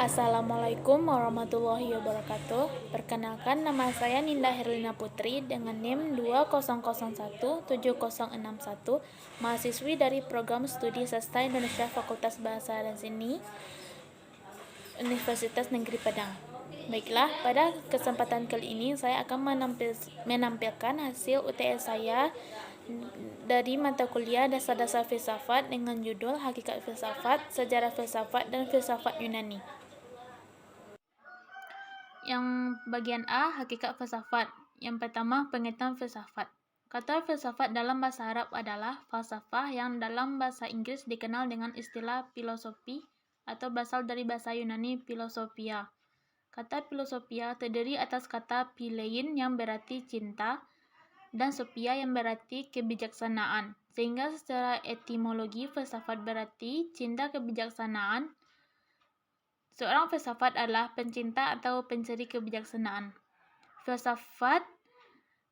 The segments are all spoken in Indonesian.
Assalamualaikum warahmatullahi wabarakatuh. Perkenalkan, nama saya Ninda Herlina Putri dengan NIM 20017061, mahasiswi dari Program Studi Sastra Indonesia Fakultas Bahasa dan Seni Universitas Negeri Padang. Baiklah, pada kesempatan kali ini saya akan menampilkan hasil UTS saya dari mata kuliah Dasar-Dasar Filsafat dengan judul Hakikat Filsafat, Sejarah Filsafat, dan Filsafat Yunani. Yang bagian A, hakikat filsafat. Yang pertama, pengertian filsafat. Kata filsafat dalam bahasa Arab adalah falsafah yang dalam bahasa Inggris dikenal dengan istilah filosofi atau berasal dari bahasa Yunani philosophia. Kata philosophia terdiri atas kata philein yang berarti cinta dan sophia yang berarti kebijaksanaan. Sehingga secara etimologi filsafat berarti cinta kebijaksanaan. Seorang filsafat adalah pencinta atau pencari kebijaksanaan. Filsafat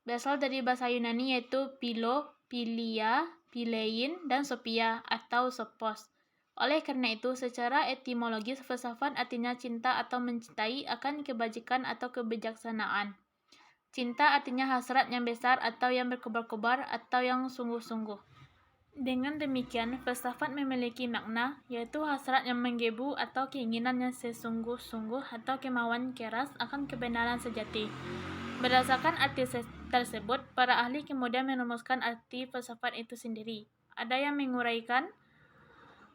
berasal dari bahasa Yunani yaitu philo, philia, philein, dan sophia atau sophos. Oleh karena itu, secara etimologis filsafat artinya cinta atau mencintai akan kebajikan atau kebijaksanaan. Cinta artinya hasrat yang besar atau yang berkobar-kobar atau yang sungguh-sungguh. Dengan demikian, filsafat memiliki makna, yaitu hasrat yang menggebu atau keinginan yang sesungguh-sungguh atau kemauan keras akan kebenaran sejati. Berdasarkan arti tersebut, para ahli kemudian merumuskan arti filsafat itu sendiri. Ada yang menguraikan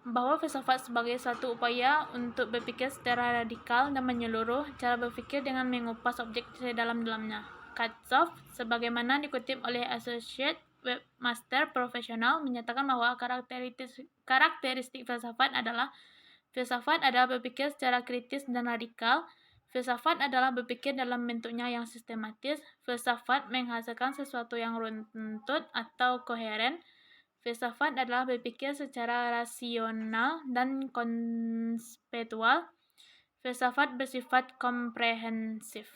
bahwa filsafat sebagai suatu upaya untuk berpikir secara radikal dan menyeluruh, cara berpikir dengan mengupas objek sedalam-dalamnya. Katzoff, sebagaimana dikutip oleh Associate Webmaster Profesional, menyatakan bahwa karakteristik filsafat adalah berpikir secara kritis dan radikal. Filsafat adalah berpikir dalam bentuknya yang sistematis. Filsafat menghasilkan sesuatu yang runtut atau koheren. Filsafat adalah berpikir secara rasional dan konseptual. Filsafat bersifat komprehensif.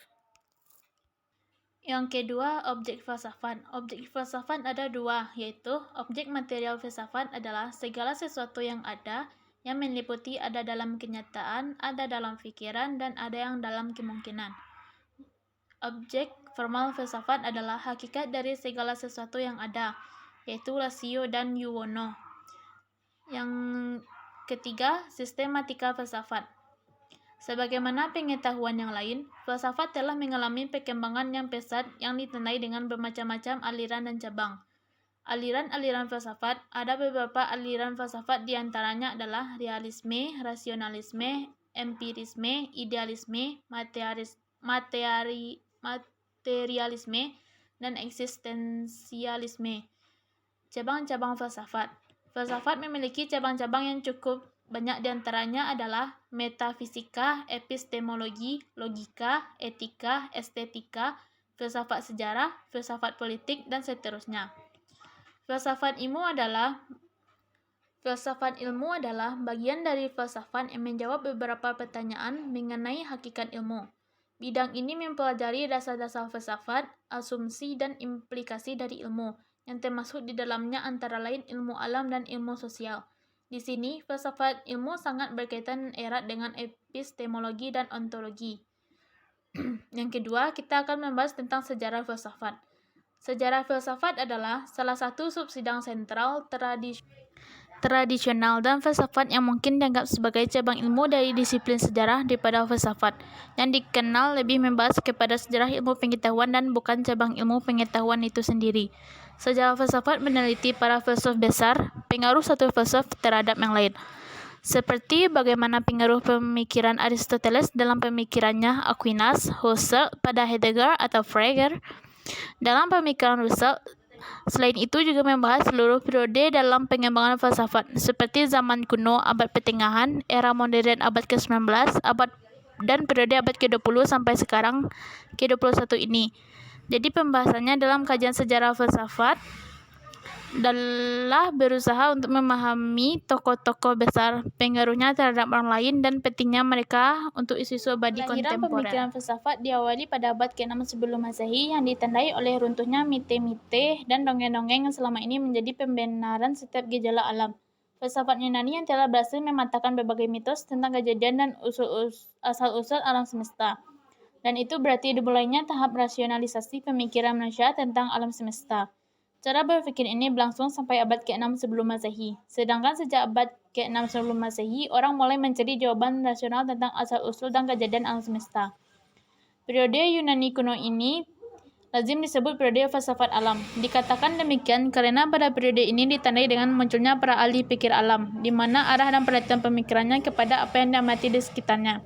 Yang kedua, objek filsafat. Objek filsafat ada dua, yaitu objek material filsafat adalah segala sesuatu yang ada, yang meliputi ada dalam kenyataan, ada dalam pikiran, dan ada yang dalam kemungkinan. Objek formal filsafat adalah hakikat dari segala sesuatu yang ada, yaitu rasio dan yuwono. Yang ketiga, sistematika filsafat. Sebagaimana pengetahuan yang lain, filsafat telah mengalami perkembangan yang pesat yang ditandai dengan bermacam-macam aliran dan cabang. Aliran-aliran filsafat, ada beberapa aliran filsafat diantaranya adalah realisme, rasionalisme, empirisme, idealisme, materialisme, dan eksistensialisme. Cabang-cabang filsafat. Filsafat memiliki cabang-cabang yang cukup banyak, diantaranya adalah metafisika, epistemologi, logika, etika, estetika, filsafat sejarah, filsafat politik, dan seterusnya. Filsafat ilmu adalah bagian dari filsafat yang menjawab beberapa pertanyaan mengenai hakikat ilmu. Bidang ini mempelajari dasar-dasar filsafat, asumsi, dan implikasi dari ilmu, yang termasuk di dalamnya antara lain ilmu alam dan ilmu sosial. Di sini, filsafat ilmu sangat berkaitan erat dengan epistemologi dan ontologi. Yang kedua, kita akan membahas tentang sejarah filsafat. Sejarah filsafat adalah salah satu subsidang sentral tradisional dan filsafat yang mungkin dianggap sebagai cabang ilmu dari disiplin sejarah daripada filsafat, yang dikenal lebih membahas kepada sejarah ilmu pengetahuan dan bukan cabang ilmu pengetahuan itu sendiri. Sejarah filsafat meneliti para filsuf besar, pengaruh satu filsuf terhadap yang lain, seperti bagaimana pengaruh pemikiran Aristoteles dalam pemikirannya Aquinas, Husserl pada Heidegger atau Frege dalam pemikiran Russell. Selain itu juga membahas seluruh periode dalam pengembangan filsafat, seperti zaman kuno, abad pertengahan, era modern abad ke-19, dan periode abad ke-20 sampai sekarang ke-21 ini. Jadi pembahasannya dalam kajian sejarah filsafat adalah berusaha untuk memahami tokoh-tokoh besar, pengaruhnya terhadap orang lain, dan pentingnya mereka untuk isu-isu abadi kontemporer. Pemikiran filsafat diawali pada abad ke-6 sebelum Masehi yang ditandai oleh runtuhnya mite-mite dan dongeng-dongeng yang selama ini menjadi pembenaran setiap gejala alam. Filsafat Yunani yang telah berhasil mematahkan berbagai mitos tentang kejadian dan asal-usul alam semesta. Dan itu berarti dimulainya tahap rasionalisasi pemikiran manusia tentang alam semesta. Cara berpikir ini berlangsung sampai abad ke-6 sebelum Masehi. Sedangkan sejak abad ke-6 sebelum Masehi, orang mulai mencari jawaban rasional tentang asal-usul dan kejadian alam semesta. Periode Yunani kuno ini lazim disebut periode filsafat alam. Dikatakan demikian karena pada periode ini ditandai dengan munculnya para ahli pikir alam, di mana arah dan perhatian pemikirannya kepada apa yang diamati di sekitarnya.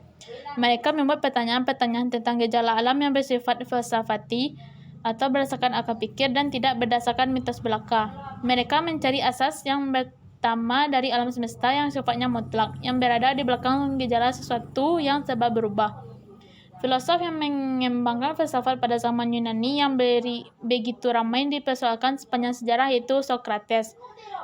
Mereka membuat pertanyaan-pertanyaan tentang gejala alam yang bersifat filsafati atau berdasarkan akal pikir dan tidak berdasarkan mitos belaka. Mereka mencari asas yang pertama dari alam semesta yang sifatnya mutlak, yang berada di belakang gejala sesuatu yang serba berubah. Filosof yang mengembangkan filsafat pada zaman Yunani yang begitu ramai dipersoalkan sepanjang sejarah yaitu Socrates.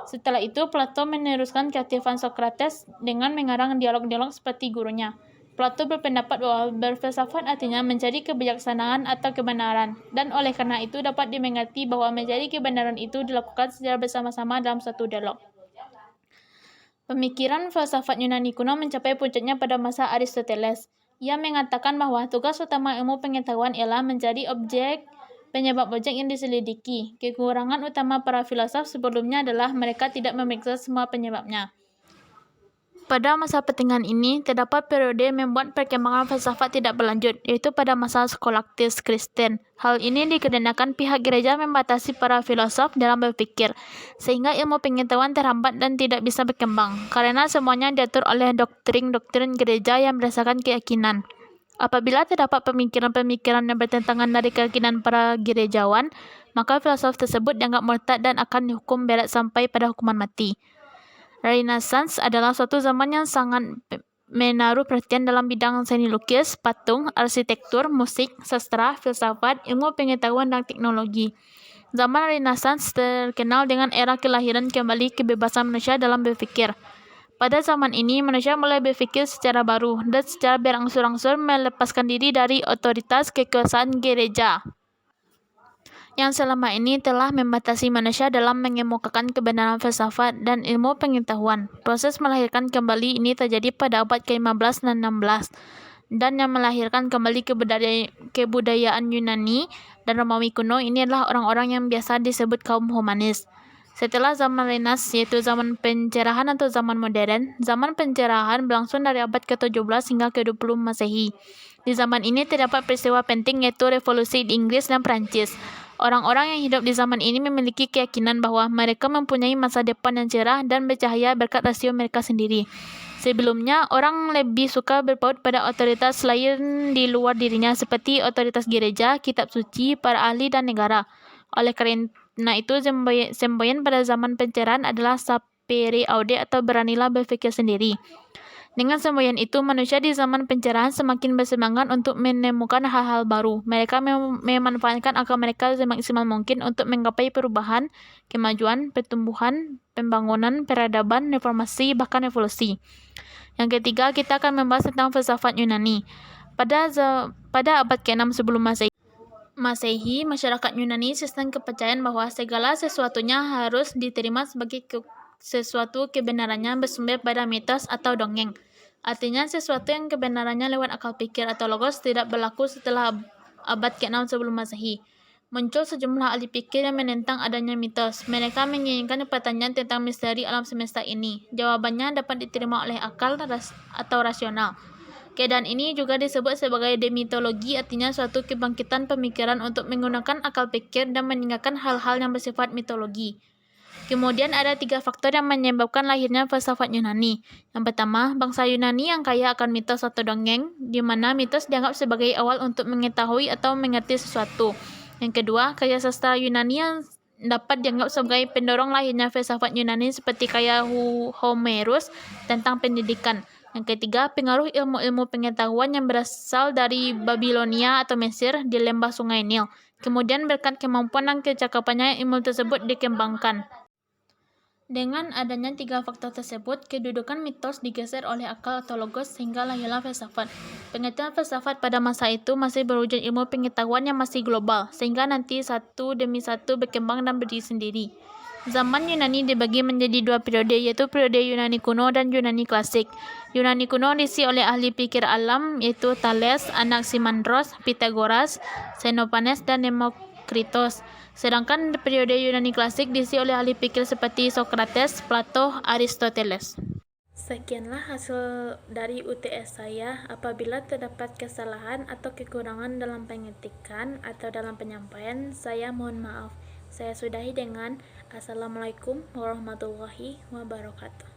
Setelah itu, Plato meneruskan keaktifan Socrates dengan mengarang dialog-dialog seperti gurunya. Plato berpendapat bahwa berfilsafat artinya mencari kebijaksanaan atau kebenaran, dan oleh karena itu dapat dimengerti bahwa mencari kebenaran itu dilakukan secara bersama-sama dalam suatu dialog. Pemikiran filsafat Yunani kuno mencapai puncaknya pada masa Aristoteles. Ia mengatakan bahwa tugas utama ilmu pengetahuan ialah mencari penyebab objek yang diselidiki. Kekurangan utama para filosof sebelumnya adalah mereka tidak memeriksa semua penyebabnya. Pada masa pertengahan ini, terdapat periode membuat perkembangan filsafat tidak berlanjut, yaitu pada masa Scholastis Kristen. Hal ini dikarenakan pihak gereja membatasi para filosof dalam berpikir, sehingga ilmu pengetahuan terhambat dan tidak bisa berkembang, karena semuanya diatur oleh doktrin-doktrin gereja yang berdasarkan keyakinan. Apabila terdapat pemikiran-pemikiran yang bertentangan dari keyakinan para gerejawan, maka filosof tersebut dianggap murtad dan akan dihukum berat sampai pada hukuman mati. Renaissance adalah suatu zaman yang sangat menaruh perhatian dalam bidang seni lukis, patung, arsitektur, musik, sastra, filsafat, ilmu pengetahuan, dan teknologi. Zaman Renaissance terkenal dengan era kelahiran kembali kebebasan manusia dalam berpikir. Pada zaman ini, manusia mulai berpikir secara baru dan secara berangsur-angsur melepaskan diri dari otoritas kekuasaan gereja yang selama ini telah membatasi manusia dalam mengemukakan kebenaran filsafat dan ilmu pengetahuan. Proses melahirkan kembali ini terjadi pada abad ke-15 dan 16, dan yang melahirkan kembali kebudayaan Yunani dan Romawi kuno ini adalah orang-orang yang biasa disebut kaum humanis. Setelah zaman Renaissance, yaitu zaman pencerahan atau zaman modern, zaman pencerahan berlangsung dari abad ke-17 hingga ke-20 Masehi. Di zaman ini terdapat peristiwa penting yaitu revolusi di Inggris dan Prancis. Orang-orang yang hidup di zaman ini memiliki keyakinan bahwa mereka mempunyai masa depan yang cerah dan bercahaya berkat rasio mereka sendiri. Sebelumnya, orang lebih suka berpaut pada otoritas lain di luar dirinya seperti otoritas gereja, kitab suci, para ahli, dan negara. Oleh karena itu, semboyan pada zaman pencerahan adalah sapere aude atau beranilah berpikir sendiri. Dengan semboyan itu, manusia di zaman pencerahan semakin bersemangat untuk menemukan hal-hal baru. Mereka memanfaatkan akal mereka semaksimal mungkin untuk menggapai perubahan, kemajuan, pertumbuhan, pembangunan, peradaban, reformasi, bahkan evolusi. Yang ketiga, kita akan membahas tentang filsafat Yunani. Pada abad ke-6 sebelum Masehi, masyarakat Yunani sistem kepercayaan bahwa segala sesuatunya harus diterima sebagai sesuatu kebenarannya bersumber pada mitos atau dongeng. Artinya, sesuatu yang kebenarannya lewat akal pikir atau logos tidak berlaku setelah abad ke-6 sebelum Masehi. Muncul sejumlah ahli pikir yang menentang adanya mitos. Mereka menginginkan pertanyaan tentang misteri alam semesta ini. Jawabannya dapat diterima oleh akal atau rasional. Keadaan ini juga disebut sebagai demitologi, artinya suatu kebangkitan pemikiran untuk menggunakan akal pikir dan meninggalkan hal-hal yang bersifat mitologi. Kemudian ada 3 faktor yang menyebabkan lahirnya filsafat Yunani. Yang pertama, bangsa Yunani yang kaya akan mitos atau dongeng, di mana mitos dianggap sebagai awal untuk mengetahui atau mengerti sesuatu. Yang kedua, karya sastra Yunani yang dapat dianggap sebagai pendorong lahirnya filsafat Yunani seperti karya Homerus tentang pendidikan. Yang ketiga, pengaruh ilmu-ilmu pengetahuan yang berasal dari Babilonia atau Mesir di lembah Sungai Nil. Kemudian berkat kemampuan dan kecakapannya, ilmu tersebut dikembangkan. Dengan adanya 3 faktor tersebut, kedudukan mitos digeser oleh akal atau logos sehingga lahirlah filsafat. Pengertian filsafat pada masa itu masih berwujud ilmu pengetahuan yang masih global, sehingga nanti satu demi satu berkembang dan berdiri sendiri. Zaman Yunani dibagi menjadi dua periode, yaitu periode Yunani kuno dan Yunani klasik. Yunani kuno diisi oleh ahli pikir alam, yaitu Thales, Anaximandros, Pythagoras, Xenophanes, dan Demokritos. Sedangkan periode Yunani klasik diisi oleh ahli pikir seperti Socrates, Plato, Aristoteles. Sekianlah hasil dari UTS saya. Apabila terdapat kesalahan atau kekurangan dalam pengetikan atau dalam penyampaian, saya mohon maaf. Saya sudahi dengan Assalamualaikum warahmatullahi wabarakatuh.